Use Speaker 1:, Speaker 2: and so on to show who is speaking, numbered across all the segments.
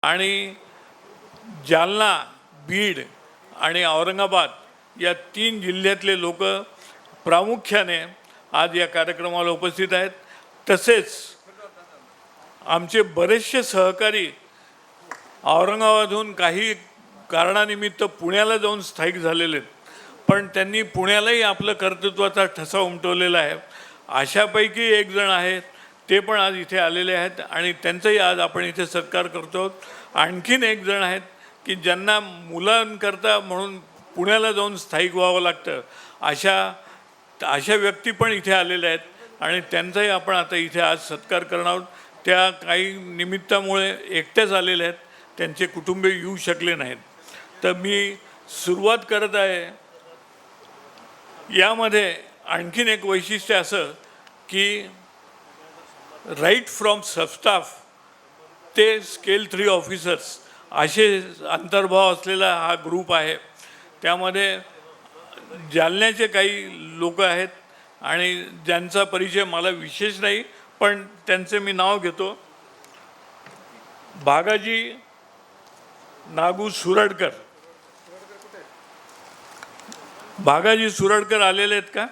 Speaker 1: आणि जालना, बीड आणि औरंगाबाद या 3 जिल्ह्यातले लोक प्रामुख्याने आज या कार्यक्रमाला उपस्थित आहेत। तसेच आमचे बरेचसे सहकारी औरंगाबादहून काही कारणानिमित्त पुण्याला जाऊन स्थायिक झालेले आहेत, पण त्यांनी पुण्यालाही आपलं कर्तृत्वाचा ठसा उमटवलेला आहे। अशापैकी एक जण आहेत, ते पण आज इथे आलेले आहेत आणि त्यांचाही आज आपण इथे सत्कार करतो। आणखीन एक जण आहेत की ज्यांना मुलांकरता म्हणून पुण्याला जाऊन स्थायिक व्हावं लागतं, अशा व्यक्ती पण इथे आलेल्या आहेत आणि त्यांचाही आपण आता इथे आज सत्कार करणार आहोत। त्या काही निमित्तामुळे एकट्याच आलेल्या आहेत, त्यांचे कुटुंबीय येऊ शकले नाहीत। तर मी सुरुवात करत आहे। यामध्ये आणखीन एक वैशिष्ट्य असं की राईट फ्रॉम सबस्टाफ ते स्केल 3 ऑफिसर्स असे अंतर्भाव असलेला हा ग्रुप आहे। त्यामध्ये जालन्याचे काही लोक आहेत आणि ज्यांचा परिचय मला विशेष नाही, पण त्यांचे मी नाव घेतो। भागाजी नागू सुरडकर, भागाजी सुरडकर आलेले आहेत का?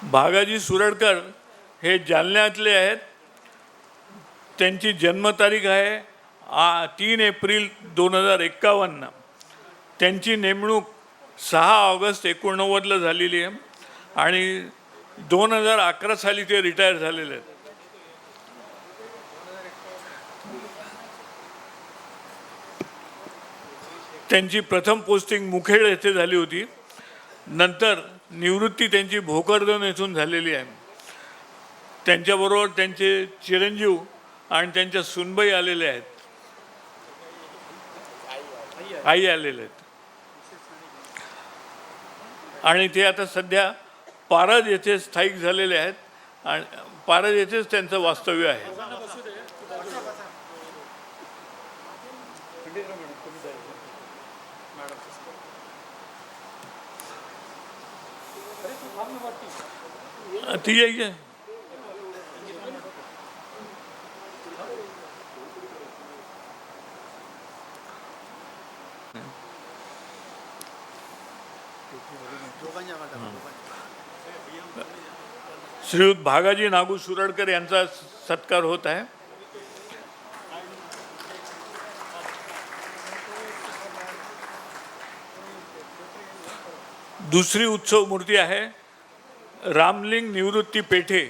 Speaker 1: भागाजी सुरडकर हे जालन्यातले आहेत। त्यांची जन्मतारीख आहे 3 एप्रिल 2051। त्यांची नेमणूक 6 ऑगस्ट 1989ला झालेली आहे आणि 2011 साली ते रिटायर झालेले आहेत। त्यांची प्रथम पोस्टिंग मुखेड येथे झाली होती, नंतर निवृत्ती त्यांची भोकरदन येथून झालेली आहे। त्यांच्याबरोबर त्यांचे चिरंजीव आणि त्यांच्या सुनबाई आलेले आहेत, आई आलेले आहेत आणि ते आता सध्या पारद येथे स्थायिक झालेले आहेत आणि पारद येथेच त्यांचं वास्तव्य आहे। ती आहे श्रीयुत भागाजी नागू सुरडकर यांचा सत्कार होत आहे। दुसरी उत्सव मूर्ती आहे रामलिंग निवृत्ती पेठे,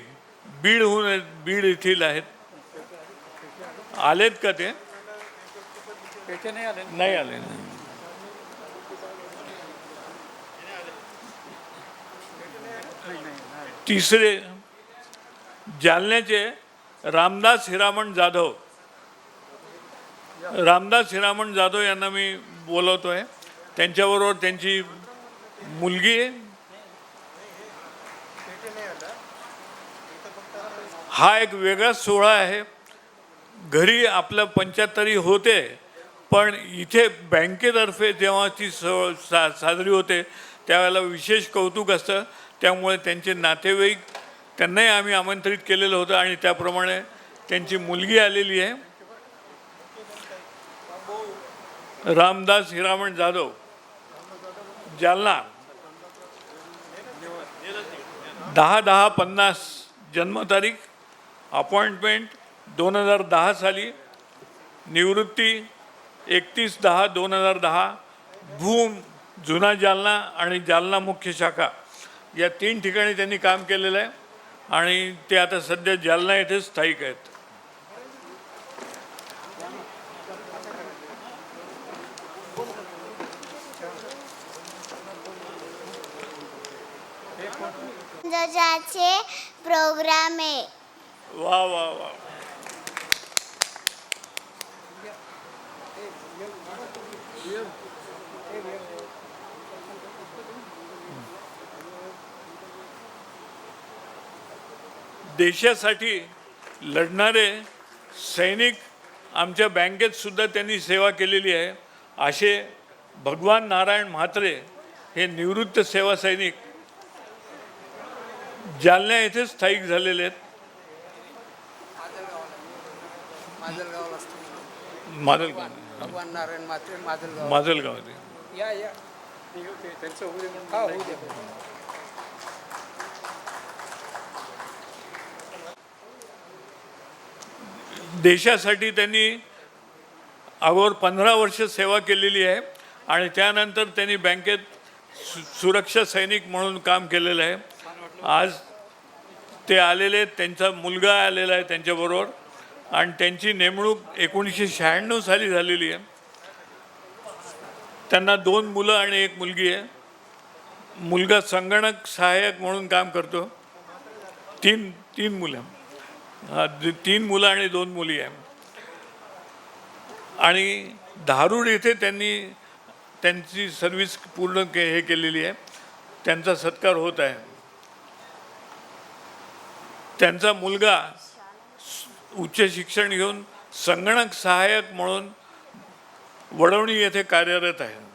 Speaker 1: बीड येथील आहेत। आलेत का ते? पेठे नाही आले। तिसरे जालन्याचे रामदास हिरामण जाधव, रामदास हिरामण जाधव यांना मी बोलवतोय। त्यांच्याबरोबर त्यांची मुलगी, हा एक वेगळा सोहळा आहे। घरी आपलं 75 होते, पण इथे बँकेतर्फे जेव्हा ती साजरी होते त्यावेळेला विशेष कौतुक असतं। त्यामुळे त्यांचे नातेवाईक त्यांनाही आम्ही आमंत्रित केलेलं होतं आणि त्याप्रमाणे त्यांची मुलगी आलेली आहे, रामदास हिरामण जाधव, जालना। 10/10/50 जन्मतारीख, अपॉइंटमेंट 2010 साली, निवृत्ती 31/10/2010, भूम जुना जालना आणि जालना मुख्य शाखा या 3 ठिकाणी त्यांनी काम केलेलं आहे आणि ते आता सध्या जालना येथे स्थायिक आहेत।
Speaker 2: जजाचे प्रोग्राम आहे।
Speaker 1: वा वा वा। देशासाठी लढणारे सैनिक आमच्या बँकेत सुद्धा त्यांनी सेवा केलेली आहे। असे भगवान नारायण म्हात्रे हे निवृत्त सेवा सैनिक जालन्या येथे स्थायिक झालेले आहेत.
Speaker 3: माजलगावला असतो.
Speaker 1: माजलगाव
Speaker 3: भगवान नारायण मात्रे माजलगाव.
Speaker 1: माजलगाव
Speaker 3: या या त्यांचं होऊ दे म्हणून. हा, होऊ दे.
Speaker 1: देशासाठी त्यांनी अगोदर 15 वर्ष सेवा केलेली आहे आणि त्यानंतर त्यांनी बँकेत सुरक्षा सैनिक म्हणून काम केलेलं आहे. आज ते आलेले आहेत, त्यांचा मुलगा आलेला आहे त्यांच्याबरोबर आणि त्यांची नेमणूक 1996 साली झालेली आहे. त्यांना 2 मुलं आणि 1 मुलगी आहे. मुलगा संगणक सहाय्यक म्हणून काम करतो. तीन मुलं, 3 मुलं आणि 2 मुली आहे. आणि धारूड येथे त्यांनी त्यांची सर्व्हिस पूर्ण हे केलेली आहे. त्यांचा सत्कार होत आहे. त्यांचा मुलगा उच्च शिक्षण घेऊन संगणक सहाय्यक म्हणून वडवणी येथे कार्यरत आहे.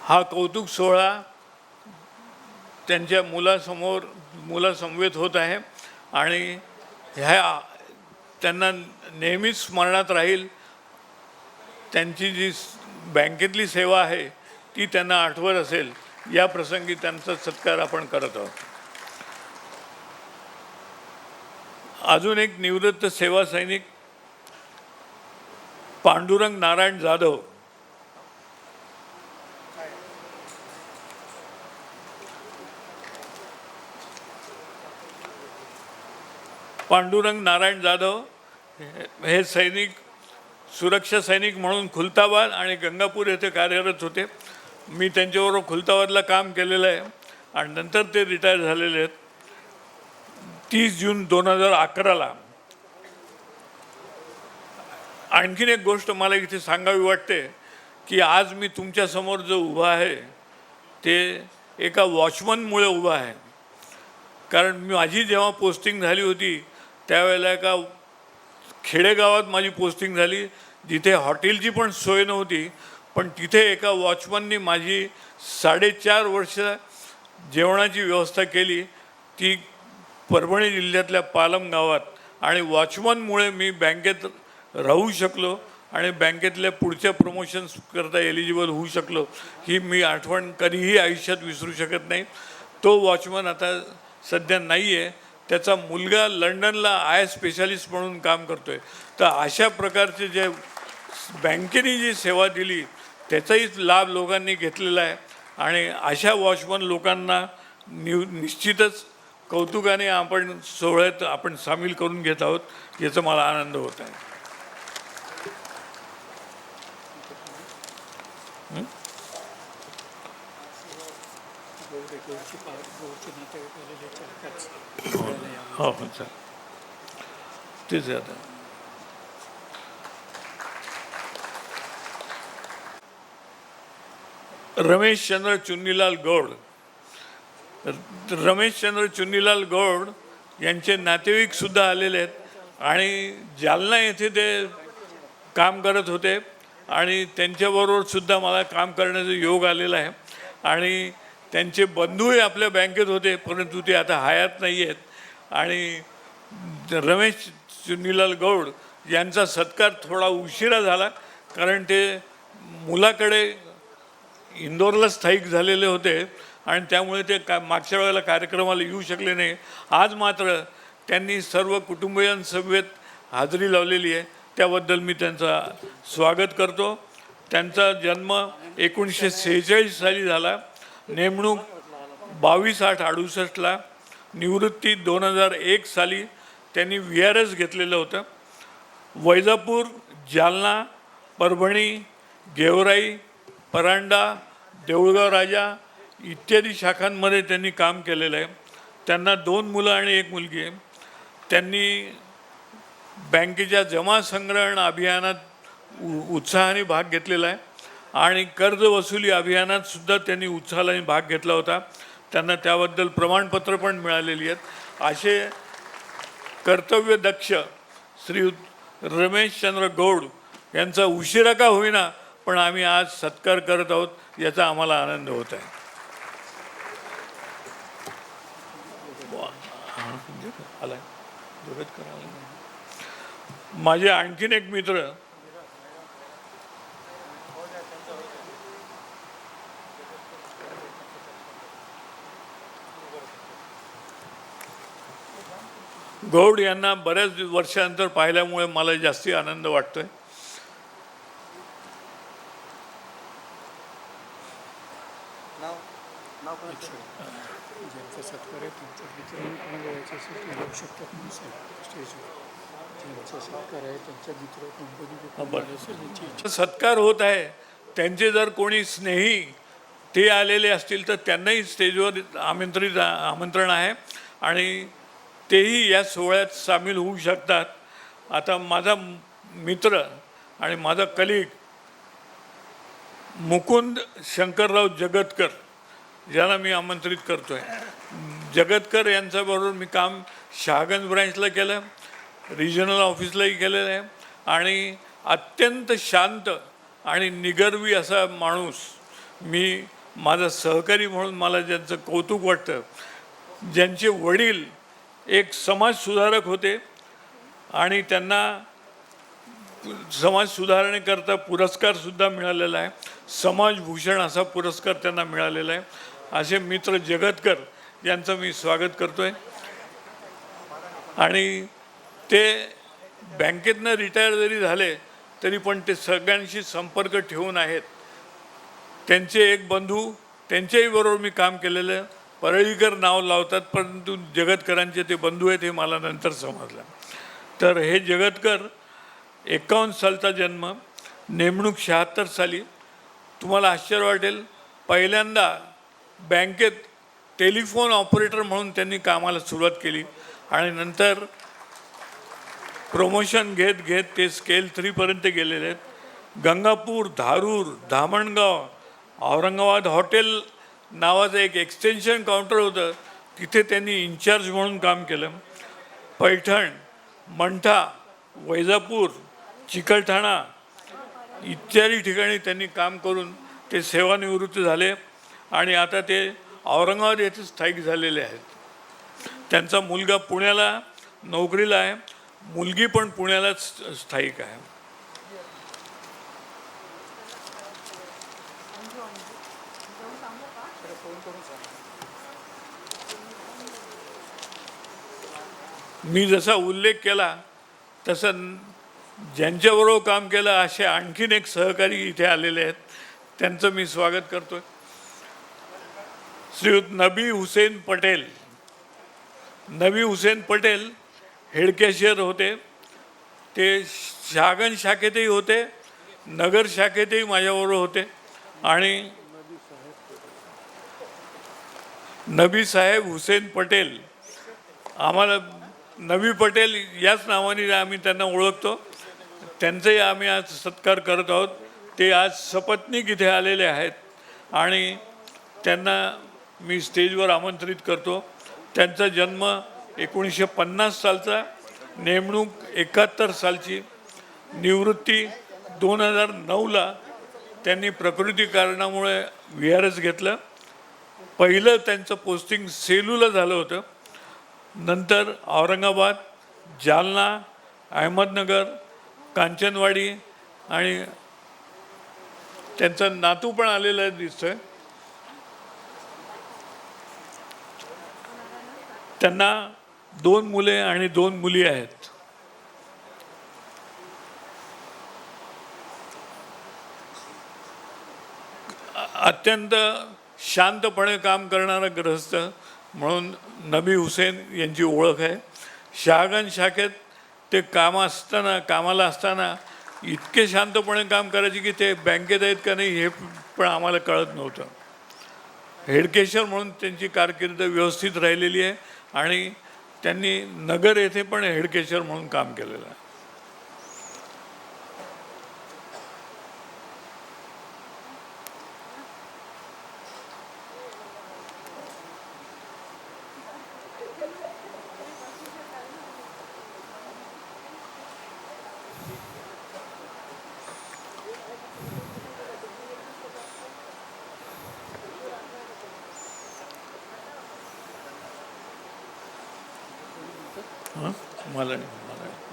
Speaker 1: हा कौतुक सोहळा त्यांच्या मुलासमवेत होत आहे आणि ह्या त्यांना नेहमीच स्मरणात राहील. त्यांची जी बँकेतली सेवा आहे ती त्यांना आठवत असेल. या प्रसंगी त्यांचा सत्कार आपण करत आहोत. अजून एक निवृत्त सेवा सैनिक पांडुरंग नारायण जाधव. पांडुरंग नारायण जाधव हे सैनिक सुरक्षा सैनिक म्हणून खुलताबाद आणि गंगापूर येथे कार्यरत होते. मी त्यांच्याबरोबर खुलताबादला काम केलेलं आहे आणि नंतर ते रिटायर झालेले आहेत. 30 जून 2011ला. आणखीन एक गोष्ट मला इथे सांगावी वाटते की आज मी तुमच्यासमोर जो उभा आहे ते एका वॉचमनमुळे उभा आहे. कारण माझी जेव्हा पोस्टिंग झाली होती त्यावेळेला एका खेडेगावात माझी पोस्टिंग झाली जिथे हॉटेलची पण सोय नव्हती. पण तिथे एका वॉचमननी माझी 4.5 वर्ष जेवणाची व्यवस्था केली. ती परभणी जिल्ह्यातल्या पालम गावात. आणि वॉचमनमुळे मी बँकेत राहू शकलो आणि बँकेतल्या पुढच्या प्रमोशन्स करता एलिजिबल होऊ शकलो. ही मी आठवण कधीही आयुष्यात विसरू शकत नाही. तो वॉचमन आता सध्या नाही आहे. त्याचा मुलगा लंडनला आय स्पेशालिस्ट म्हणून काम करतो आहे. तर अशा प्रकारचे जे बँकेने जी सेवा दिली त्याचाही लाभ लोकांनी घेतलेला आहे आणि अशा वॉचमन लोकांना निश्चितच कौतुकाने आपण सोहळ्यात आपण सामील करून घेत आहोत. याचा मला आनंद होत आहे. हो हो सर तेच आता रमेशचंद्र चुन्नीलाल गौड. रमेशचंद्र चुन्नीलाल गौड यांचे नातेवाईक सुद्धा आलेले आहेत आणि जालना येथे ते काम करत होते आणि त्यांच्याबरोबर सुद्धा मला काम करण्याचा योग आलेला आहे. आणि त्यांचे बंधूही आपल्या बँकेत होते परंतु ते आता हयात नाही आहेत. आणि रमेश चुन्नीलाल गौड यांचा सत्कार थोडा उशिरा झाला कारण ते मुलाकडे इंदोरला स्थायिक झालेले होते आणि त्यामुळे ते मागच्या वेळेला कार्यक्रमाला येऊ शकले नाही. आज मात्र त्यांनी सर्व कुटुंबियांसमवेत हाजरी लावलेली आहे. त्याबद्दल मी त्यांचा स्वागत करतो. त्यांचा जन्म 1946 साली झाला. नेमणूक 22/8/68ला. निवृत्ती 2001 साली त्यांनी VRS घेतलेलं होतं. वैजापूर, जालना परभणी, गेवराई, परांडा, देऊळगाव राजा इत्यादी शाखांमध्ये त्यांनी काम केलेलं आहे. त्यांना 2 मुलं आणि 1 मुलगी आहे. त्यांनी बँकेच्या जमा संग्रहण अभियानात उत्साहाने भाग घेतलेला आहे आणि कर्ज वसुली अभियानात सुद्धा त्यांनी उत्साहाने भाग घेतला होता. त्यांना त्याबद्दल प्रमाणपत्र पण मिळालेली आहेत. असे कर्तव्यदक्ष श्री रमेशचंद्र गौड यांचा उशिरा का होईना पण आम्ही आज सत्कार करत आहोत, याचा आम्हाला आनंद होत आहे. माझे आणखीन एक मित्र गौड यांना बऱ्याच वर्षानंतर पाहिल्यामुळे मला जास्ती आनंद वाटतोय.
Speaker 3: ज्यांचा सत्कार आहे त्यांच्या मित्रांनी कोणाला यायचं असेल ते येऊ शकतात म्हणून स्टेजवर. ज्यांचा सत्कार आहे त्यांच्या मित्र कंपनी असेल यांची इच्छा.
Speaker 1: सत्कार होत आहे, त्यांचे जर कोणी स्नेही ते आलेले असतील तर त्यांनाही स्टेजवर आमंत्रण आहे आणि तेही या सोहळ्यात सामील होऊ शकतात. आता माझा मित्र आणि माझा कलीग मुकुंद शंकरराव जगतकर ज्याला मी आमंत्रित करतो आहे. जगतकर यांच्याबरोबर मी काम शहागंज ब्रँचला केलं, रिजनल ऑफिसलाही केलेलं आहे आणि अत्यंत शांत आणि निगर्वी असा माणूस मी माझा सहकारी म्हणून मला ज्यांचं कौतुक वाटतं. ज्यांचे वडील एक समाजसुधारक होते आणि त्यांना समाज सुधारणेकरता पुरस्कारसुद्धा मिळालेला आहे. समाजभूषण असा पुरस्कार त्यांना मिळालेला आहे. असे मित्र जगतकर यांचं मी स्वागत करतो आहे. आणि ते बँकेतनं रिटायर जरी झाले तरी पण ते सगळ्यांशी संपर्क ठेवून आहेत. त्यांचे एक बंधू, त्यांच्याही बरोबर मी काम केलेलं आहे, परळीकर नाव लावतात, परंतु जगतकरांचे ते बंधू आहेत हे मला नंतर समजलं. तर हे जगतकर 51 सालचा जन्म, नेमणूक 76 साली. तुम्हाला आश्चर्य वाटेल, पहिल्यांदा बँकेत टेलिफोन ऑपरेटर म्हणून त्यांनी कामाला सुरुवात केली आणि नंतर प्रमोशन घेत घेत ते स्केल 3 पर्यंत गेलेले आहेत. गंगापूर, धारूर, धामणगाव, औरंगाबाद हॉटेल नावाचं एक एक्सटेन्शन काउंटर होतं, तिथे त्यांनी इन्चार्ज म्हणून काम केलं. पैठण, मंठा, वैजापूर, चिकलठाणा इत्यादी ठिकाणी त्यांनी काम करून ते सेवानिवृत्त झाले आणि आता ते औरंगाबाद येथे स्थायिक झालेले आहेत. त्यांचा मुलगा पुण्याला नोकरीला आहे, मुलगी पण पुण्यालाच स्थायिक आहे. मी जसा उल्लेख केला तसं ज्यांच्याबरोबर काम केलं असे आणखीन एक सहकारी इथे आलेले आहेत, त्यांचं मी स्वागत करतो. श्रीयुत नबी हुसेन पटेल. नबी हुसेन पटेल हेड कॅशियर होते. ते शहागंज शाखेतही होते, नगर शाखेतही माझ्याबरोबर होते. आणि नबी साहेब हुसेन पटेल, आम्हाला नबी पटेल याच नावाने आम्ही त्यांना ओळखतो. त्यांचाही आम्ही आज सत्कार करत आहोत. ते आज सपत्नीक इथे आलेले आहेत आणि त्यांना मी स्टेजवर आमंत्रित करतो. त्यांचा जन्म 1950 सालचा, नेमणूक 71 सालची, निवृत्ती 2009ला. त्यांनी प्रकृती कारणामुळे VRS घेतलं. पहिलं त्यांचं पोस्टिंग सेलूला झालं होतं, नंतर औरंगाबाद, जालना, अहमदनगर, कांचनवाडी आणि त्यांचा नातू पण आलेला आहे दिसतोय. त्यांना 2 मुले आणि 2 मुली आहेत. अत्यंत शांतपणे काम करणारा गृहस्थ म्हणून नबी हुसेन यांची ओळख आहे. शहागंज शाखेत ते कामाला असताना इतके शांतपणे काम करायचे की ते बँकेत आहेत का नाही हे पण आम्हाला कळत नव्हतं. हेडकेशर म्हणून त्यांची कारकीर्द व्यवस्थित राहिलेली आहे आणि त्यांनी नगर येथे पण हेडकेशर म्हणून काम केलेलं आहे.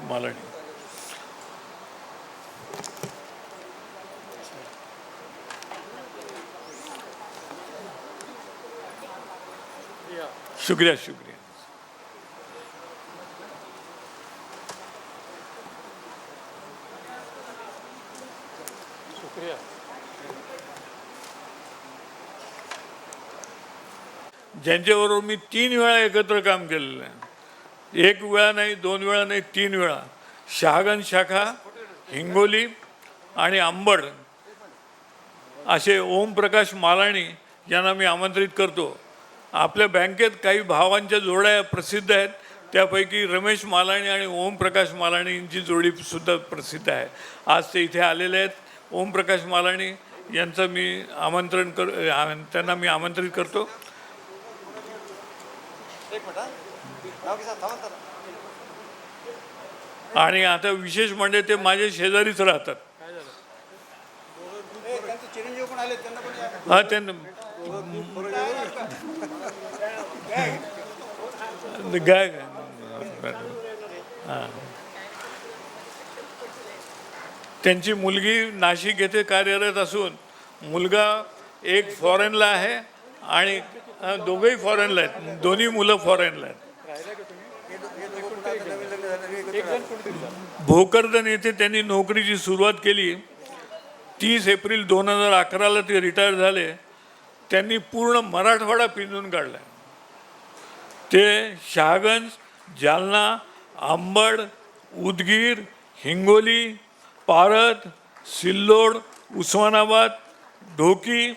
Speaker 1: मालाणी शुक्रिया शुक्रिया.
Speaker 3: शुक्रिया.
Speaker 1: ज्यांच्याबरोबर मी 3 वेळा एकत्र काम केलेलं आहे, 1 वेळा नाही, 2 वेळा नाही, 3 वेळा. शहागंज शाखा, हिंगोली आणि अंबड असे ओमप्रकाश मालाणी यांना मी आमंत्रित करतो. आपल्या बँकेत काही भावांच्या जोड्या प्रसिद्ध आहेत, त्यापैकी रमेश मालाणी आणि ओमप्रकाश मालाणी यांची जोडीसुद्धा प्रसिद्ध आहे. आज ते इथे आलेले आहेत. ओमप्रकाश मालाणी यांचं मी त्यांना मी आमंत्रित करतो. आणि आता विशेष म्हणजे ते माझे शेजारीच राहतात. हा त्यांना गाय हां त्यांची मुलगी नाशिक येथे कार्यरत असून मुलगा एक फॉरेनला आहे आणि दोघंही फॉरेनला आहेत. दोन्ही मुलं फॉरेनला आहेत. भोकरदन येथे त्यांनी नोकरीची सुरुवात केली. 30 एप्रिल 2011ला ते रिटायर झाले. त्यांनी पूर्ण मराठवाडा पिंजून काढला. ते शहागंज, जालना, अंबड, उदगीर, हिंगोली, पारत, सिल्लोड, उस्मानाबाद, ढोकी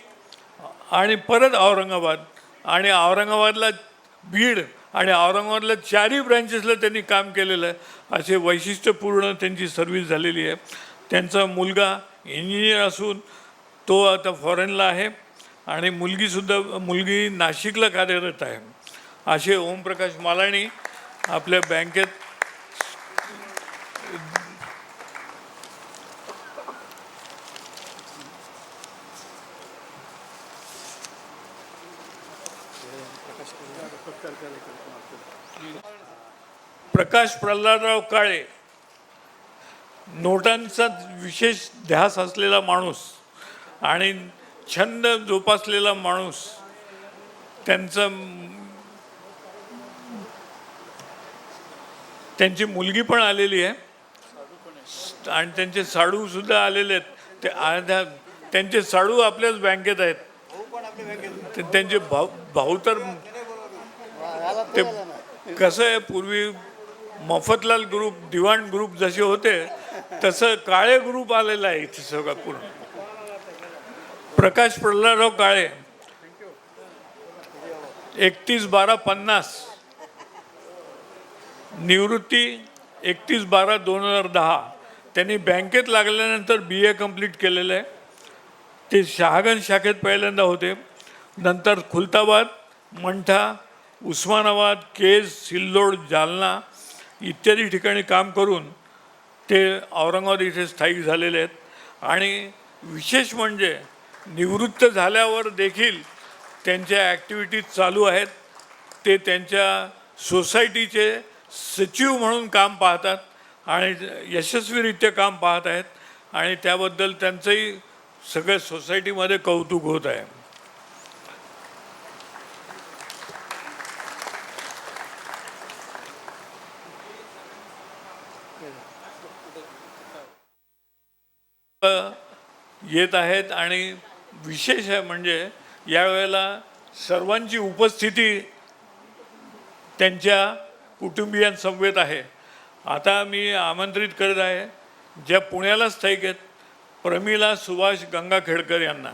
Speaker 1: आणि परत औरंगाबाद आणि औरंगाबादला बीड आणि औरंगाबादला 4ही ब्रँचेसला त्यांनी काम केलेलं आहे. असे वैशिष्ट्यपूर्ण त्यांची सर्व्हिस झालेली आहे. त्यांचा मुलगा इंजिनियर असून तो आता फॉरेनला आहे आणि मुलगी नाशिकला कार्यरत आहे. असे ओमप्रकाश मालाणी आपल्या बँकेत प्रकाश प्रल्हादराव काळे नोटांचा विशेष ध्यास असलेला माणूस आणि छंद जोपासलेला माणूस. त्यांची मुलगी पण आलेली आहे आणि त्यांचे साडू सुद्धा आलेले आहेत. त्यांचे साडू आपल्याच बँकेत आहेत. त्यांचे भाऊ तर ते कसं आहे, पूर्वी मफतलाल ग्रुप, दिवाण ग्रुप जसे होते तसं काळे ग्रुप आलेला आहे इथे सगळं पूर्ण. प्रकाश प्रल्हादराव काळे 31/12/50, निवृत्ती 31/12/2010. त्यांनी बँकेत लागल्यानंतर BA कंप्लीट केलेलं आहे. ते शहागंज शाखेत पहिल्यांदा होते. नंतर खुलताबाद, मंठा, उस्मानाबाद, केज, सिल्लोड, जालना इत्यादी ठिकाणी काम करून ते औरंगाबाद इथे स्थायिक झालेले आहेत. आणि विशेष म्हणजे निवृत्त झाल्यावर देखील त्यांच्या ॲक्टिव्हिटीज चालू आहेत. ते त्यांच्या सोसायटीचे सचिव म्हणून काम पाहतात आणि यशस्वीरित्या काम पाहत आहेत आणि त्याबद्दल त्यांचंही सगळ्या सोसायटीमध्ये कौतुक होत आहे. येत आहेत आणि विशेष आहे म्हणजे यावेळेला सर्वांची उपस्थिती त्यांच्या कुटुंबियांसमवेत आहे. आता मी आमंत्रित करत आहे ज्या पुण्याला स्थायिक आहेत, प्रमिला सुभाष गंगाखेडकर यांना.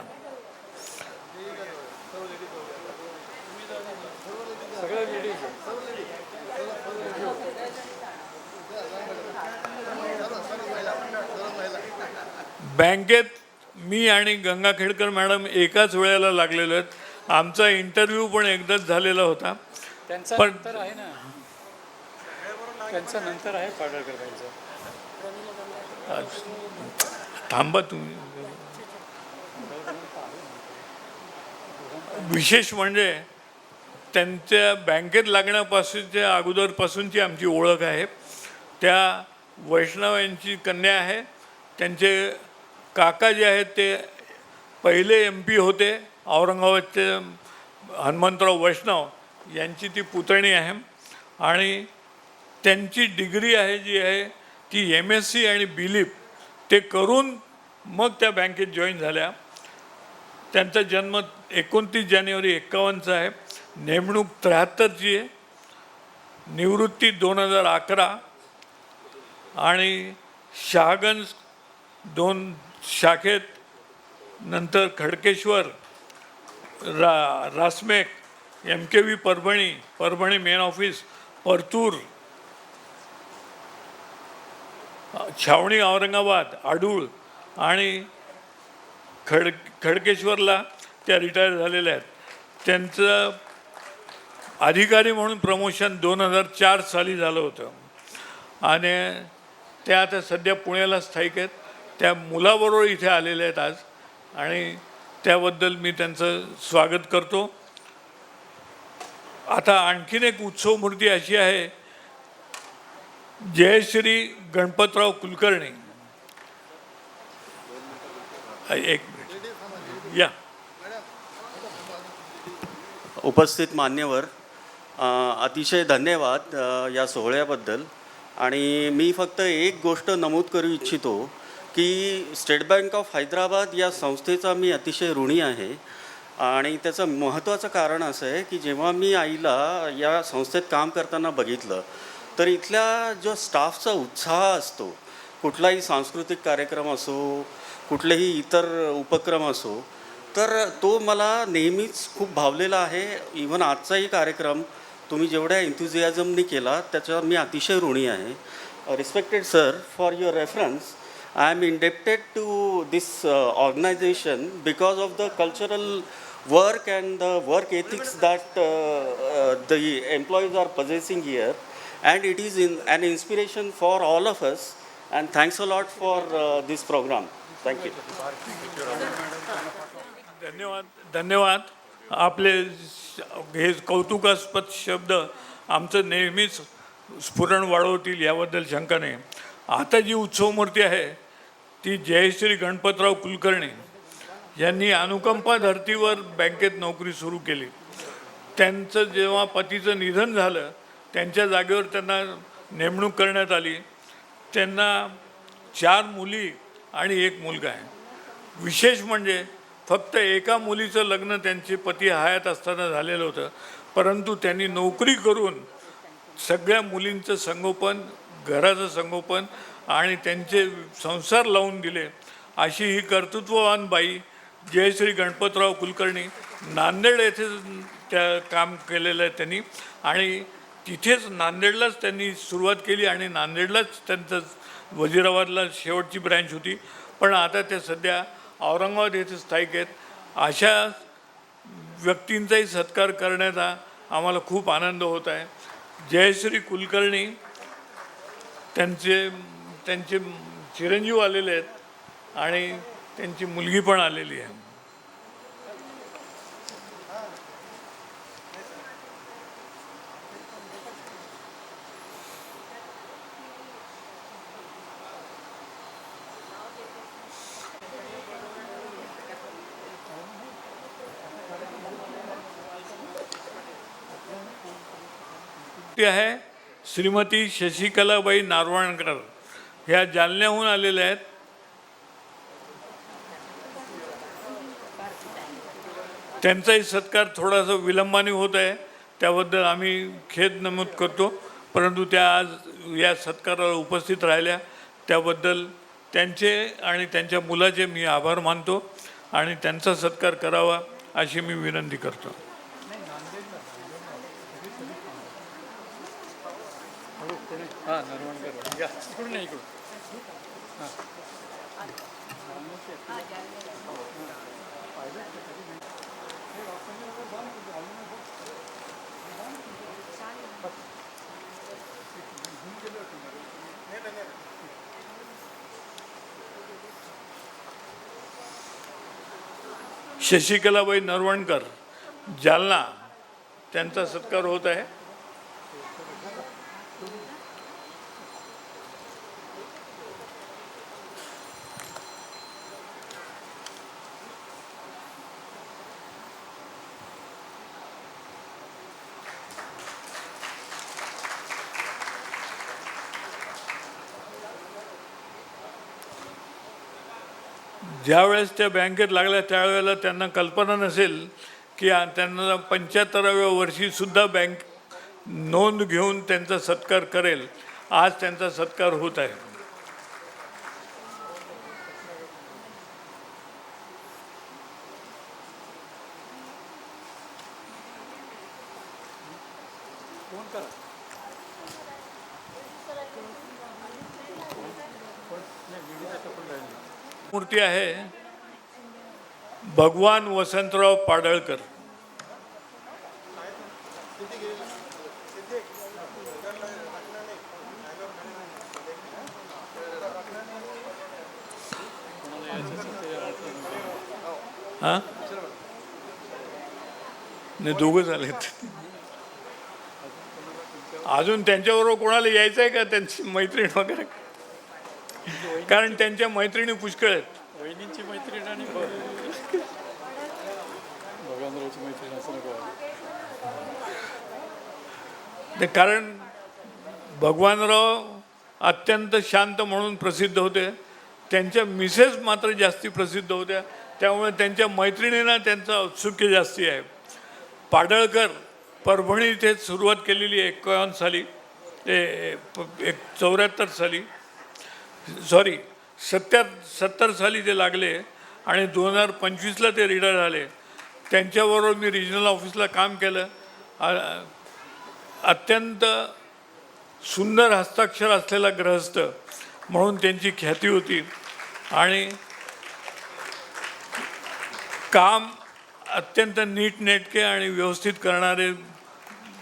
Speaker 1: बँकेत मी आणि गंगाखेडकर मॅडम एकाच वेळेला लागलेलो आहेत. आमचा इंटरव्ह्यू पण एकदाच झालेला होता.
Speaker 3: त्यांचा
Speaker 1: पण
Speaker 3: नंतर आहे ना, त्यांचा नंतर आहे पाडळकर त्यांचा.
Speaker 1: थांबा तुम्ही. विशेष म्हणजे त्यांच्या बँकेत लागण्यापासूनच्या अगोदरपासूनची आमची ओळख आहे. त्या वैष्णव यांची कन्या आहे. त्यांचे काका जे आहेत ते पहिले MP होते औरंगाबादचे, हनुमंतराव वैष्णव यांची ती पुतणी आहे. आणि त्यांची डिग्री आहे जी आहे ती MSc आणि बिलीप ते करून मग त्या बँकेत जॉईन झाल्या. त्यांचा जन्म 29 जानेवारी 51चा आहे. नेमणूक 73ची आहे. निवृत्ती 2011. आणि शहागंज 2 शाखेत, नंतर खडकेश्वर, रासमेक, MKV Parbhani main office, Partur, Chhawani Aurangabad, Adul आणि खडकेश्वरला त्या रिटायर झालेल्या आहेत. त्यांचं अधिकारी म्हणून प्रमोशन 2004 साली झालं होतं. आणि त्या आता सध्या पुण्याला स्थायिक आहेत. त्या मुलाबरोबर इथे आलेले आहेत आज, आणि त्याबद्दल मी त्यांचं स्वागत करतो. आता आणखीन एक उत्सव मूर्ती अशी आहे, जयश्री गणपतराव कुलकर्णी. एक मिनिट या.
Speaker 4: उपस्थित मान्यवर, अतिशय धन्यवाद या सोहळ्याबद्दल. आणि मी फक्त एक गोष्ट नमूद करू इच्छितो की स्टेट बँक ऑफ हैदराबाद या संस्थेचा मी अतिशय ऋणी आहे. आणि त्याचं महत्त्वाचं कारण असं आहे की जेव्हा मी आईला या संस्थेत काम करताना बघितलं तर इथल्या जो स्टाफचा उत्साह असतो, कुठलाही सांस्कृतिक कार्यक्रम असो, कुठलेही इतर उपक्रम असो, तर तो मला नेहमीच खूप भावलेला आहे. इव्हन आजचाही कार्यक्रम तुम्ही जेवढ्या एन्थुझियाझमनी केला त्याचा मी अतिशय ऋणी आहे. Respected sir, for your reference, I am indebted to this organization because of the cultural work and the work ethics that the employees are possessing here, and it is an inspiration for all of us, and thanks a lot for this program. Thank you.
Speaker 1: धन्यवाद. आपले हे कौतुकास्पद शब्द आमचं नेहमीच स्फुरण वाढवतील याबद्दल शंका नाही. आता जी उत्सवमूर्ती आहे ती जयश्री गणपतराव कुलकर्णी यांनी अनुकंपा धर्तीवर बँकेत नोकरी सुरू केली. त्यांचं जेव्हा पतीचं निधन झालं त्यांच्या जागेवर त्यांना नेमणूक करण्यात आली. त्यांना 4 मुली आणि 1 मुलगा आहे. विशेष म्हणजे फक्त एका मुलीचं लग्न त्यांचे पती हयात असताना झालेलं होतं, परंतु त्यांनी नोकरी करून सगळ्या मुलींचं संगोपन, घराचं संगोपन आणि त्यांचे संसार लावून दिले. अशी ही कर्तृत्ववान बाई जयश्री गणपतराव कुलकर्णी. नांदेड येथे त्या काम केलेलं आहे त्यांनी, आणि तिथेच नांदेडलाच त्यांनी सुरुवात केली आणि नांदेडलाच त्यांचं वजिराबादला शेवटची ब्रँच होती. पण आता ते सध्या औरंगाबाद येथे स्थायिक आहेत. अशा व्यक्तींचाही सत्कार करण्याचा आम्हाला खूप आनंद होत आहे. जयश्री कुलकर्णी त्यांचे चिरंजीव आलेले आहेत आणि त्यांची मुलगी पण आलेली आहे. ती आहे श्रीमती शशिकलाबाई नारवणकर. ह्या जालन्याहून आलेल्या आहेत. त्यांचाही सत्कार थोडासा विलंबाने होत आहे, त्याबद्दल आम्ही खेद नमूद करतो. परंतु त्या आज या सत्काराला उपस्थित राहिल्या त्याबद्दल त्यांचे आणि त्यांच्या मुलाचे मी आभार मानतो आणि त्यांचा सत्कार करावा अशी मी विनंती करतो.
Speaker 3: हां नरवणकर या इकडून नाही इकडून
Speaker 1: शशिकलाबाई नरवणकर जालना त्यांचा सत्कार होत आहे. ज्यावेळेस त्या बँकेत लागल्या त्यावेळेला त्यांना कल्पना नसेल की त्यांना 75व्या वर्षीसुद्धा बँक नोंद घेऊन त्यांचा सत्कार करेल. आज त्यांचा सत्कार होत आहे. मूर्ती आहे भगवान वसंतराव पाडळकर. हा नाही दोघं झालेत. अजून त्यांच्याबरोबर कोणाला यायचं आहे का त्यांची मैत्रीण वगैरे? कारण त्यांच्या मैत्रिणी पुष्कळ आहेत.
Speaker 3: वहिनींची मैत्रीण आणि भगवानरावची मैत्रीण असं नको.
Speaker 1: कारण भगवानराव अत्यंत शांत म्हणून प्रसिद्ध होते. त्यांच्या मिसेस मात्र जास्ती प्रसिद्ध होत्या. त्यामुळे त्यांच्या मैत्रिणींना त्यांचं औत्सुक्य जास्ती आहे. पाडळकर परभणी इथे सुरुवात केलेली 51 साली 74 साली 70 साली ते लागले आणि 2025ला ते रिटायर झाले. त्यांच्याबरोबर मी रिजनल ऑफिसला काम केलं. अत्यंत सुंदर हस्ताक्षर असलेला गृहस्थ म्हणून त्यांची ख्याती होती आणि काम अत्यंत नीटनेटके आणि व्यवस्थित करणारे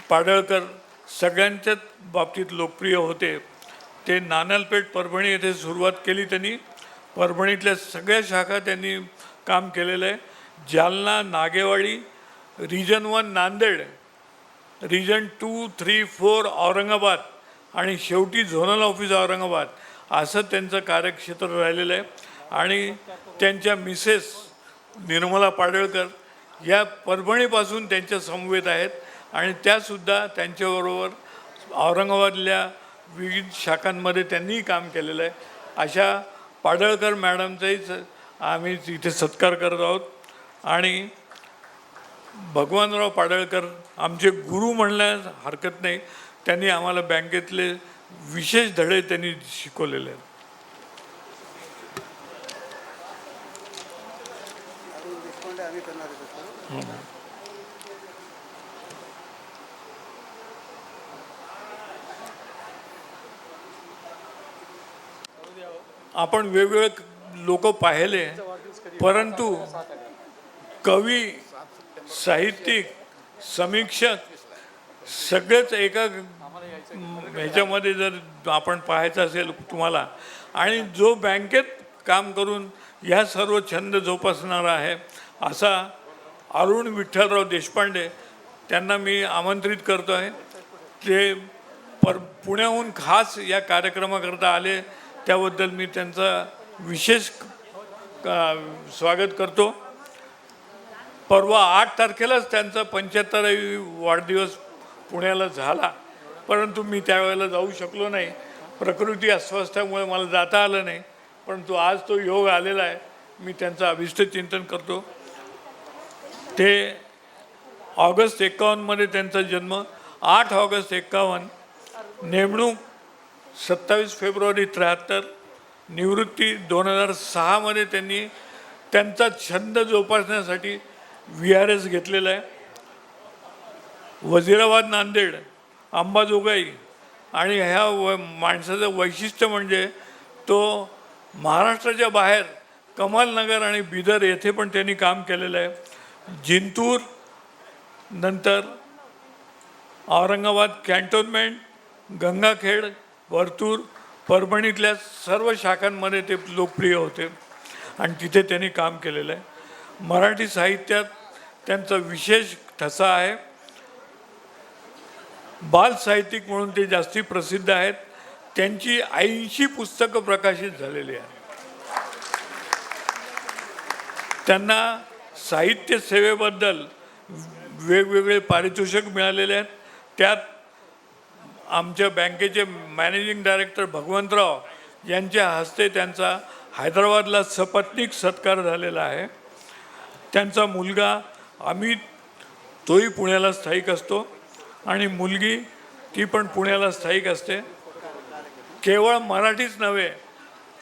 Speaker 1: पाडळकर सगळ्यांच्याच बाबतीत लोकप्रिय होते. ते नानलपेठ परभणी येथे सुरुवात केली त्यांनी. परभणीतल्या सगळ्या शाखा त्यांनी काम केलेलं आहे. जालना, नागेवाडी, रिजन 1 नांदेड, रिजन 2, 3, 4 औरंगाबाद आणि शेवटी झोनल ऑफिस औरंगाबाद असं त्यांचं कार्यक्षेत्र राहिलेलं आहे. आणि त्यांच्या मिसेस निर्मला पाडळकर या परभणीपासून त्यांच्या समवेत आहेत आणि त्यासुद्धा त्यांच्याबरोबर औरंगाबादल्या विविध शाखांमध्ये त्यांनीही काम केलेलं आहे. अशा पाडळकर मॅडमचाहीच आम्ही इथे सत्कार करत आहोत. आणि भगवानराव पाडळकर आमचे गुरु म्हणण्यास हरकत नाही. त्यांनी आम्हाला बँकेतले विशेष धडे त्यांनी शिकवलेले आहेत. आपण वेगवेगळे लोक पाहिले परंतु कवी, साहित्यिक, समीक्षक सगळेच एका ह्याच्यामध्ये जर आपण पाहायचं असेल तुम्हाला आणि जो बँकेत काम करून ह्या सर्व छंद जोपासणारा आहे असा अरुण विठ्ठलराव देशपांडे त्यांना मी आमंत्रित करतो आहे. ते पुण्याहून खास या कार्यक्रमाकरता आले त्याबद्दल मी त्यांचा विशेष स्वागत करतो. परवा 8 तारखेलाच त्यांचा 75वी वाढदिवस पुण्याला झाला परंतु मी त्यावेळेला जाऊ शकलो नाही. प्रकृती अस्वस्थामुळे मला जाता आलं नाही. परंतु आज तो योग आलेला आहे. मी त्यांचं अभिष्ट चिंतन करतो. ते ऑगस्ट 51 त्यांचा जन्म, 8 ऑगस्ट 51, नेमणूक 27 फेब्रुवारी 73, निवृत्ती 2006मध्ये त्यांनी त्यांचा छंद जोपासण्यासाठी VRS घेतलेला आहे. वजिराबाद, नांदेड, अंबाजोगाई आणि ह्या माणसाचं वैशिष्ट्य म्हणजे तो महाराष्ट्राच्या बाहेर कमालनगर आणि बिदर येथे पण त्यांनी काम केलेलं आहे. जिंतूर, नंतर औरंगाबाद कॅन्टोन्मेंट, गंगाखेड, वरतूर, परभणीतल्या सर्व शाखांमध्ये ते लोकप्रिय होते आणि तिथे त्यांनी काम केलेलं आहे. मराठी साहित्यात त्यांचा विशेष ठसा आहे. बाल साहित्यिक म्हणून ते जास्ती प्रसिद्ध आहेत. त्यांची 80 पुस्तकं प्रकाशित झालेली आहेत. त्यांना साहित्य सेवेबद्दल वेगवेगळे पारितोषिक मिळालेले आहेत. त्यात आमच्या बँकेचे मॅनेजिंग डायरेक्टर भगवंतराव यांच्या हस्ते त्यांचा हैदराबादला सपत्नीक सत्कार झालेला आहे. त्यांचा मुलगा अमित, तोही पुण्याला स्थायिक असतो आणि मुलगी ती पण पुण्याला स्थायिक असते. केवळ मराठीच नव्हे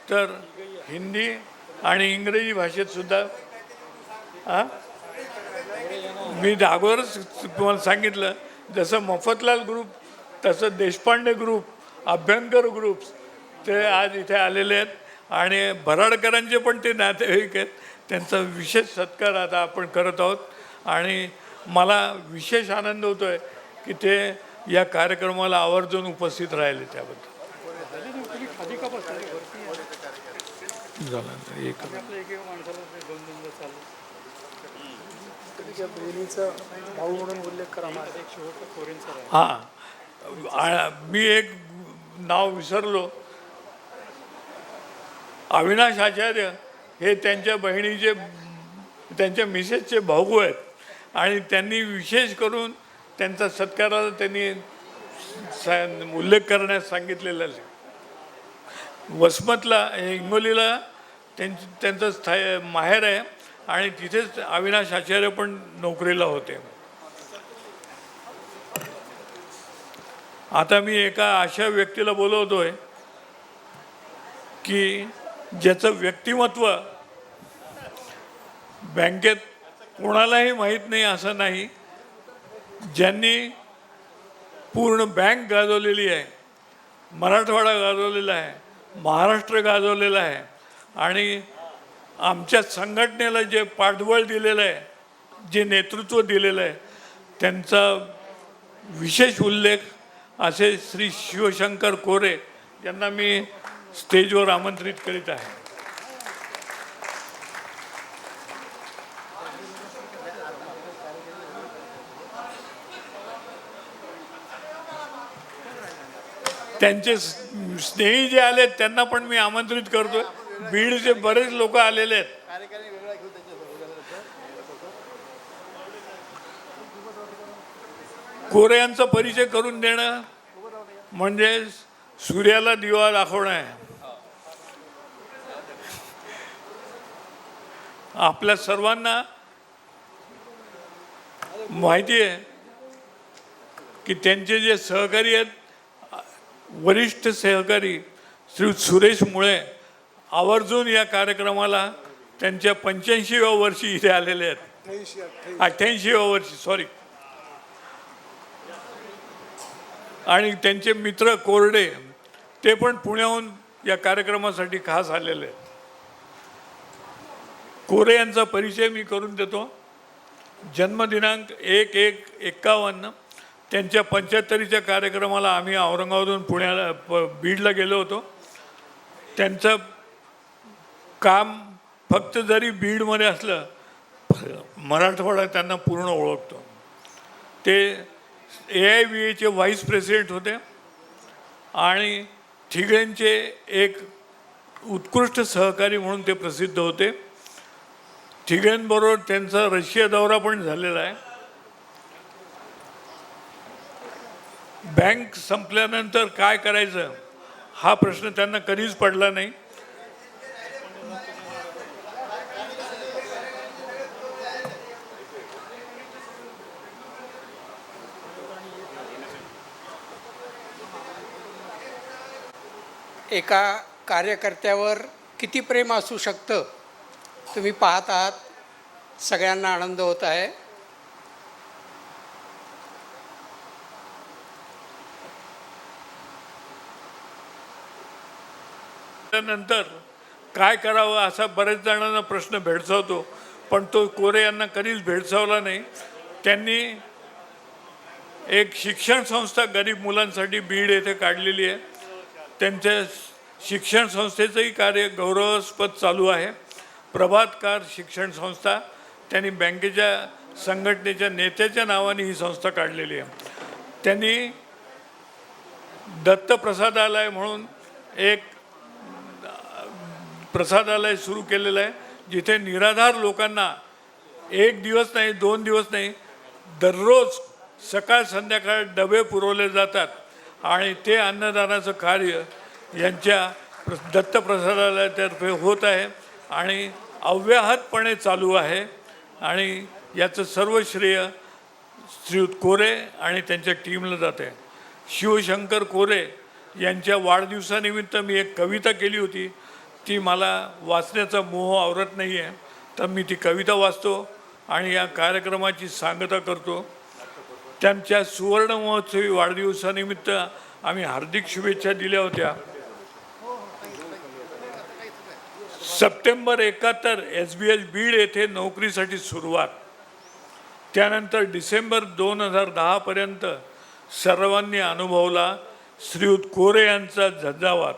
Speaker 1: तर हिंदी आणि इंग्रजी भाषेतसुद्धा मी अगोदरच तुम्हाला सांगितलं, जसं मफतलाल ग्रुप तसं देशपांडे ग्रुप, अभ्यंकर ग्रुप्स ते आज इथे आलेले आहेत आणि भराडकरांचे पण ते नातेवाईक आहेत. त्यांचा विशेष सत्कार आता आपण करत आहोत आणि मला विशेष आनंद होतो आहे की ते या कार्यक्रमाला आवर्जून उपस्थित राहिले. त्याबद्दल
Speaker 3: भाऊ म्हणून उल्लेख करा.
Speaker 1: हां, मी एक नाव विसरलो. अविनाश आचार्य हे त्यांच्या बहिणीचे, त्यांच्या मिसेसचे भाऊ आहेत आणि त्यांनी विशेष करून त्यांचा सत्काराला त्यांनी उल्लेख करण्यास सांगितलेला आहे. वसमतला, हिंगोलीला त्यांचं माहेर आहे आणि तिथेच अविनाश आचार्य पण नोकरीला होते. आता मी एका अशा व्यक्तीला बोलवतोय की ज्याचं व्यक्तिमत्व बँकेत कोणालाही माहीत नाही असं नाही, ज्यांनी पूर्ण बँक गाजवलेली आहे, मराठवाडा गाजवलेला आहे, महाराष्ट्र गाजवलेला आहे आणि आमच्या संघटनेला जे पाठबळ दिलेलं आहे, जे नेतृत्व दिलेलं आहे, त्यांचा विशेष उल्लेख असे श्री शिवशंकर कोरे यांना मी स्टेजवर आमंत्रित करीत आहे. त्यांचे स्नेही जे आलेत त्यांना पण मी आमंत्रित करतोय. बीडचे बरेच लोक आलेले आहेत. कोरे यांचा परिचय करून देणं म्हणजे सूर्याला दिवा दाखवणं आहे. आपल्या सर्वांना माहिती आहे की त्यांचे जे सहकारी आहेत, वरिष्ठ सहकारी श्री सुरेश मुळे आवर्जून या कार्यक्रमाला त्यांच्या 85व्या वर्षी इथे आलेले आहेत. 88व्या वर्षी, सॉरी. आणि त्यांचे मित्र कोरडे ते पण पुण्याहून या कार्यक्रमासाठी खास आलेले आहेत. कोरे यांचा परिचय मी करून देतो. जन्मदिनांक 1/1/51. त्यांच्या 75च्या कार्यक्रमाला आम्ही औरंगाबादहून पुण्याला बीडला गेलो होतो. त्यांचं काम फक्त जरी बीडमध्ये असलं, मराठवाडा त्यांना पूर्ण ओळखतो. ते AIBAचे व्हाईस प्रेसिडेंट होते आणि ठिगळेंचे एक उत्कृष्ट सहकारी म्हणून ते प्रसिद्ध होते. ठिगळेंबरोबर त्यांचा रशिया दौरा पण झालेला आहे. बँक संपल्यानंतर काय करायचं हा प्रश्न त्यांना कधीच पडला नाही.
Speaker 5: एका
Speaker 3: कार्यकर्त्यावर किती प्रेम असू शकतं तुम्ही पाहत आहात. सगळ्यांना आनंद होत आहे.
Speaker 1: त्यानंतर काय करावं असा बरेच जणांना प्रश्न भेडसावतो, पण तो कोरे यांना कधीच भेडसावला नाही. त्यांनी एक शिक्षण संस्था गरीब मुलांसाठी बीड येथे काढलेली आहे. त्यांच्या शिक्षण संस्थेचंही कार्य गौरवास्पद चालू आहे. प्रभातकार शिक्षण संस्था, त्यांनी बँकेच्या संघटनेच्या नेत्याच्या नावाने ही संस्था काढलेली आहे. त्यांनी दत्त प्रसादालय म्हणून एक प्रसादालय सुरू केलेलं आहे, जिथे निराधार लोकांना एक दिवस नाही, 2 दिवस नाही, दररोज सकाळ संध्याकाळ डबे पुरवले जातात आणि ते अन्नदानाचं कार्य यांच्या दत्त प्रसादालयातर्फे होत आहे आणि अव्याहतपणे चालू आहे. आणि याचं सर्व श्रेय श्रीयुत कोरे आणि त्यांच्या टीमला जाते. शिवशंकर कोरे यांच्या वाढदिवसानिमित्त मी एक कविता केली होती. ती मला वाचण्याचा मोह आवरत नाही आहे, तर मी ती कविता वाचतो आणि या कार्यक्रमाची सांगता करतो. त्यांच्या सुवर्ण महोत्सवी वाढदिवसानिमित्त आम्ही हार्दिक शुभेच्छा दिल्या होत्या. सप्टेंबर 71 SBH बीड येथे नोकरीसाठी सुरुवात. त्यानंतर डिसेंबर 2010पर्यंत सर्वांनी अनुभवला श्रीयुत कोरे यांचा झंझावात.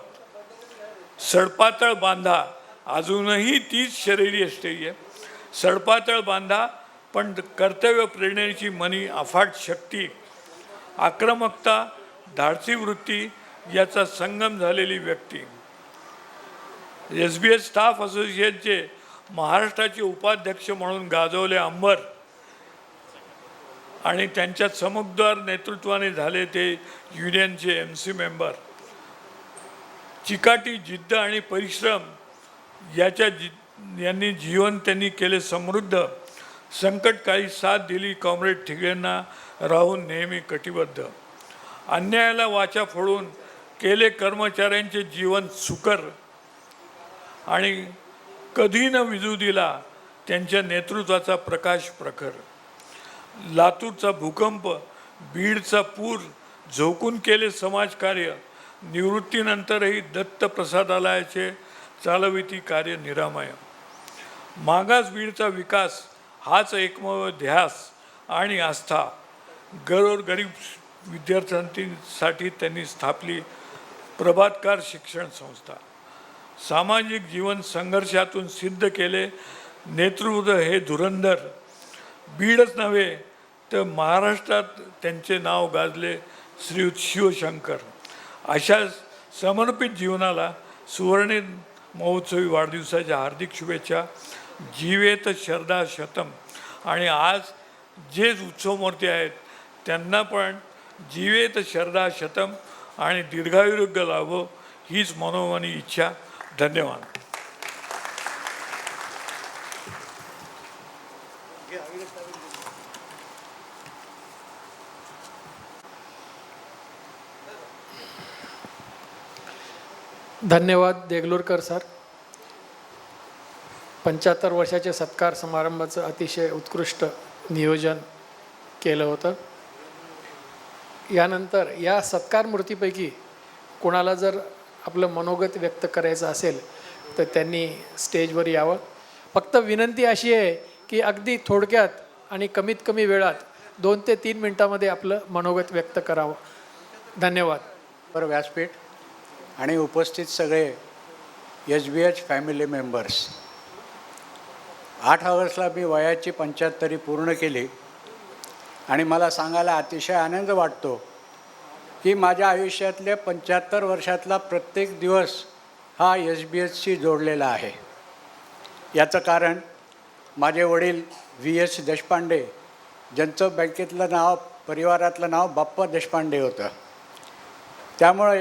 Speaker 1: सडपातळ बांधा, अजूनही तीच शरीरी असते. सडपातळ बांधा, पण कर्तव्य प्रेरणेची मनी अफाट शक्ती, आक्रमकता, धाडसी वृत्ती याचा संगम झालेली व्यक्ती. SBH स्टाफ असोसिएशनचे महाराष्ट्राचे उपाध्यक्ष म्हणून गाजवले अंबर आणि त्यांच्या चमकदार नेतृत्वाने झाले ते युनियनचे MC मेंबर. चिकाटी, जिद्द आणि परिश्रम यांनी जीवन त्यांनी केले समृद्ध. संकटकाळी साथ दिली कॉम्रेड ठिगेंना राहून नेहमी कटिबद्ध. अन्यायाला वाचा फोडून केले कर्मचाऱ्यांचे जीवन सुकर आणि कधी न विजू दिला त्यांच्या नेतृत्वाचा प्रकाश प्रखर. लातूरचा भूकंप, बीडचा पूर झोकून केले समाजकार्य. निवृत्तीनंतरही दत्त प्रसादालयाचे चालविती कार्य निरामय. मागास बीडचा विकास हाच एकमेव ध्यास आणि आस्था. गरीब विद्यार्थ्यांसाठी त्यांनी स्थापली प्रभातकार शिक्षण संस्था. सामाजिक जीवन संघर्षातून सिद्ध केले नेतृत्व हे धुरंधर. बीडच नव्हे तर महाराष्ट्रात त्यांचे नाव गाजले श्रीयुत शिवशंकर. अशा समर्पित जीवनाला सुवर्ण महोत्सवी वाढदिवसाच्या हार्दिक शुभेच्छा. जीवेत शरदा शतम. आणि आज जे उत्सवमूर्ती आहेत त्यांना पण जीवेत शरदा शतम आणि दीर्घायुर्य लाभो हीच मनोमनी इच्छा. धन्यवाद.
Speaker 3: धन्यवाद देगलूरकर सर. 75 वर्षाच्या सत्कार समारंभाचं अतिशय उत्कृष्ट नियोजन केलं होतं. यानंतर या सत्कार मूर्तीपैकी कोणाला जर आपलं मनोगत व्यक्त करायचं असेल तर त्यांनी स्टेजवर यावं. फक्त विनंती अशी आहे की अगदी थोडक्यात आणि कमीत कमी वेळात 2 ते 3 मिनटामध्ये आपलं मनोगत व्यक्त करावं. धन्यवाद.
Speaker 5: पर व्यासपीठ आणि उपस्थित सगळे SBH फॅमिली मेंबर्स. 8 ऑगस्टला मी वयाची 75 पूर्ण केली आणि मला सांगायला अतिशय आनंद वाटतो की माझ्या आयुष्यातल्या 75 वर्षातला प्रत्येक दिवस हा SBHशी जोडलेला आहे. याचं कारण माझे वडील VS देशपांडे, ज्यांचं बँकेतलं नाव, परिवारातलं नाव बाप्पा देशपांडे होतं. त्यामुळं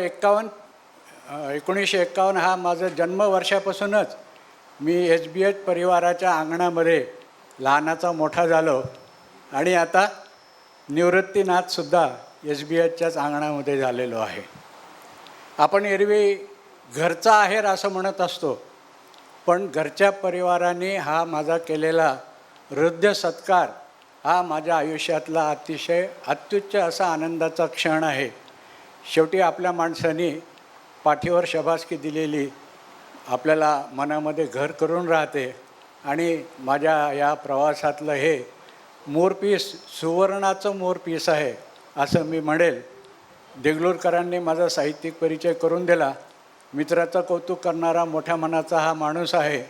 Speaker 5: 1951 हा माझं जन्मवर्षापासूनच मी SBH परिवाराच्या अंगणामध्ये लहानाचा मोठा झालो आणि आता निवृत्तीनाथसुद्धा SBHच्याच अंगणामध्ये झालेलो आहे. आपण एरवी घरचा आहेर असं म्हणत असतो, पण घरच्या परिवाराने हा माझा केलेला हृदय सत्कार हा माझ्या आयुष्यातला अतिशय अत्युच्च असा आनंदाचा क्षण आहे. शेवटी आपल्या माणसाने पाठीवर शबासकी दिलेली आपल्याला मनामध्ये घर करून राहते आणि माझ्या या प्रवासातलं हे मोरपीस सुवर्णाचं मोरपीस आहे असं मी म्हणेल. देगलूरकरांनी माझा साहित्यिक परिचय करून दिला. मित्राचं कौतुक करणारा मोठ्या मनाचा हा माणूस आहे.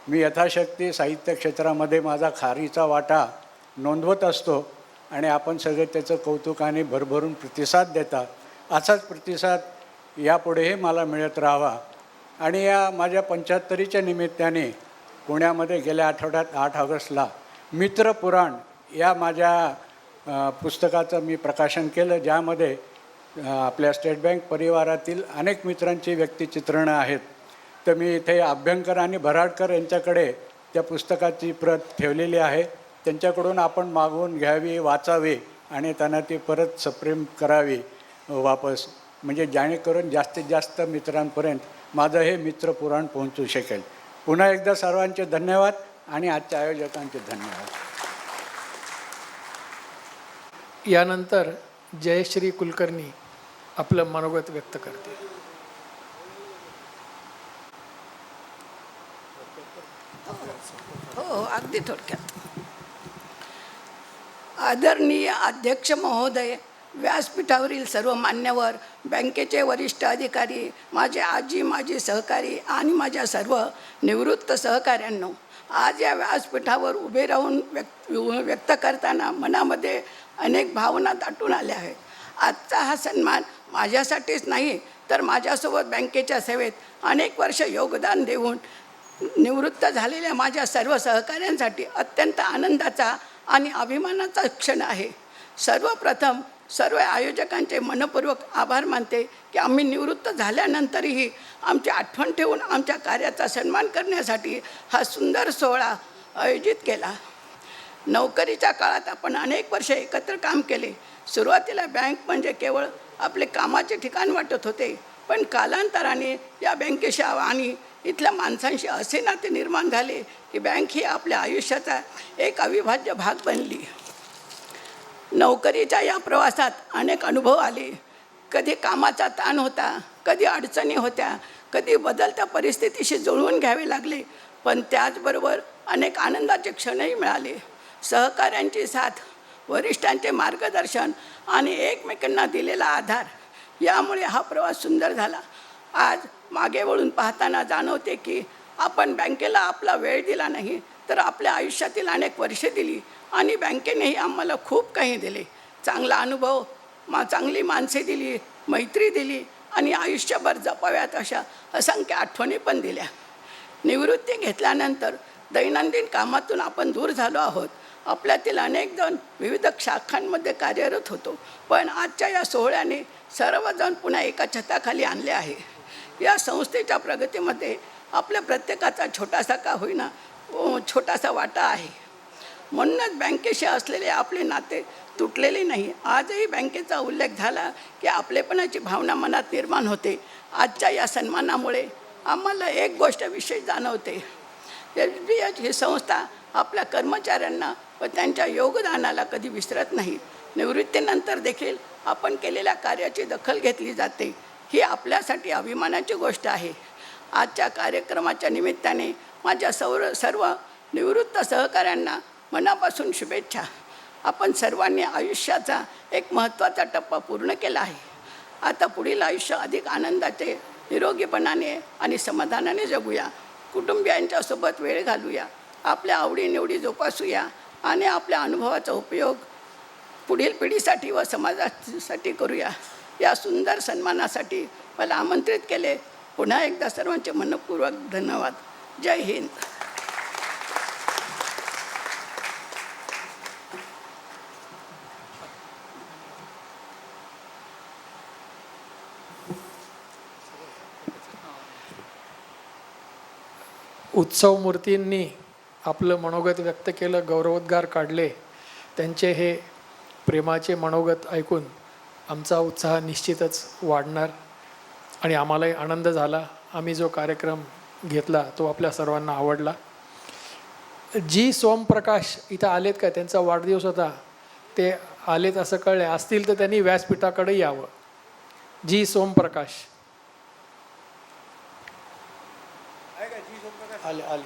Speaker 5: मी यथाशक्ती साहित्य क्षेत्रामध्ये माझा खारीचा वाटा नोंदवत असतो आणि आपण सगळे त्याचं कौतुकाने भरभरून प्रतिसाद देता. असाच प्रतिसाद यापुढेही मला मिळत राहावा. आणि या माझ्या 75च्या निमित्ताने पुण्यामध्ये गेल्या आठवड्यात 8 ऑगस्टला मित्रपुराण या माझ्या पुस्तकाचं मी प्रकाशन केलं, ज्यामध्ये आपल्या स्टेट बँक परिवारातील अनेक मित्रांची व्यक्तिचित्रणं आहेत. तर मी इथे अभ्यंकर आणि भराडकर यांच्याकडे त्या पुस्तकाची प्रत ठेवलेली आहे. त्यांच्याकडून आपण मागवून घ्यावी, वाचावी आणि त्यांना ती परत सप्रेम करावी वापस, म्हणजे जेणेकरून जास्तीत जास्त मित्रांपर्यंत माझं हे मित्रपुराण पोहोचू शकेल. पुन्हा एकदा सर्वांचे धन्यवाद आणि आजच्या आयोजकांचे धन्यवाद.
Speaker 3: यानंतर जयश्री कुलकर्णी आपलं मनोगत व्यक्त करते.
Speaker 6: हो, अगदी थोडक्यात. आदरणीय अध्यक्ष महोदय, व्यासपीठावरील सर्व मान्यवर, बँकेचे वरिष्ठ अधिकारी, माझे आजी माजी सहकारी आणि माझ्या सर्व निवृत्त सहकाऱ्यांनो, आज या व्यासपीठावर उभे राहून व्यक्त करताना मनामध्ये अनेक भावना दाटून आल्या आहेत. आजचा हा सन्मान माझ्यासाठीच नाही, तर माझ्यासोबत बँकेच्या सेवेत अनेक वर्ष योगदान देऊन निवृत्त झालेल्या माझ्या सर्व सहकाऱ्यांसाठी अत्यंत आनंदाचा आणि अभिमानाचा क्षण आहे. सर्वप्रथम सर्व आयोजकांचे मनपूर्वक आभार मानते की आम्ही निवृत्त झाल्यानंतरही आमची आठवण ठेवून आमच्या कार्याचा सन्मान करण्यासाठी हा सुंदर सोहळा आयोजित केला. नोकरीच्या काळात आपण अनेक वर्षे एकत्र काम केले. सुरुवातीला बँक म्हणजे केवळ आपले कामाचे ठिकाण वाटत होते, पण कालांतराने या बँकेशी आणि इथल्या माणसांशी असे नाते निर्माण झाले की बँक ही आपल्या आयुष्याचा एक अविभाज्य भाग बनली. नोकरीच्या या प्रवासात अनेक अनुभव आले. कधी कामाचा ताण होता, कधी अडचणी होत्या, कधी बदलत्या परिस्थितीशी जुळवून घ्यावे लागले, पण त्याचबरोबर अनेक आनंदाचे क्षणही मिळाले. सहकाऱ्यांची साथ, वरिष्ठांचे मार्गदर्शन आणि एकमेकांना दिलेला आधार यामुळे हा प्रवास सुंदर झाला. आज मागे वळून पाहताना जाणवते की आपण बँकेला आपला वेळ दिला नाही, तर आपल्या आयुष्यातील अनेक वर्षे दिली आणि बँकेनेही आम्हाला खूप काही दिले. चांगला अनुभव, चांगली माणसे दिली, मैत्री दिली आणि आयुष्यभर जपाव्यात अशा असंख्य आठवणी पण दिल्या. निवृत्ती घेतल्यानंतर दैनंदिन कामातून आपण दूर झालो आहोत. आपल्यातील अनेक जण विविध शाखांमध्ये कार्यरत होतो, पण आजच्या या सोहळ्याने सर्वजण पुन्हा एका छताखाली आणले आहे. या संस्थेच्या प्रगतीमध्ये आपल्या प्रत्येकाचा छोटासा का होईना छोटासा वाटा आहे. म्हणूनच बँकेशी असलेले आपले नाते तुटलेले नाही. आजही बँकेचा उल्लेख झाला की आपलेपणाची भावना मनात निर्माण होते. आजच्या या सन्मानामुळे आम्हाला एक गोष्ट विशेष जाणवते. SBH ही संस्था आपल्या कर्मचाऱ्यांना व त्यांच्या योगदानाला कधी विसरत नाही. निवृत्तीनंतर देखील आपण केलेल्या कार्याची दखल घेतली जाते. ही आपल्यासाठी अभिमानाची गोष्ट आहे. आजच्या कार्यक्रमाच्या निमित्ताने माझ्या सर्व निवृत्त सहकाऱ्यांना मनापासून शुभेच्छा. आपण सर्वांनी आयुष्याचा एक महत्त्वाचा टप्पा पूर्ण केला आहे. आता पुढील आयुष्य अधिक आनंदाचे, निरोगीपणाने आणि समाधानाने जगूया. कुटुंबियांच्यासोबत वेळ घालूया, आपल्या आवडीनिवडी जोपासूया आणि आपल्या अनुभवाचा उपयोग पुढील पिढीसाठी व समाजासाठी करूया. या सुंदर सन्मानासाठी मला आमंत्रित केले. पुन्हा एकदा सर्वांचे मनपूर्वक धन्यवाद. जय हिंद.
Speaker 3: उत्सव मूर्तींनी आपलं मनोगत व्यक्त केलं, गौरवोद्गार काढले. त्यांचे हे प्रेमाचे मनोगत ऐकून आमचा उत्साह निश्चितच वाढणार. आणि आम्हालाही आनंद झाला. आम्ही जो कार्यक्रम घेतला तो आपल्या सर्वांना आवडला. जी सोमप्रकाश इथं आलेत का, त्यांचा वाढदिवस होता, ते आलेत असं कळले असतील तर त्यांनी व्यासपीठाकडे यावं. जी सोमप्रकाश आले आले.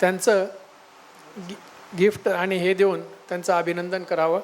Speaker 3: त्यांचं गिफ्ट आणि हे देऊन त्यांचं अभिनंदन करावं.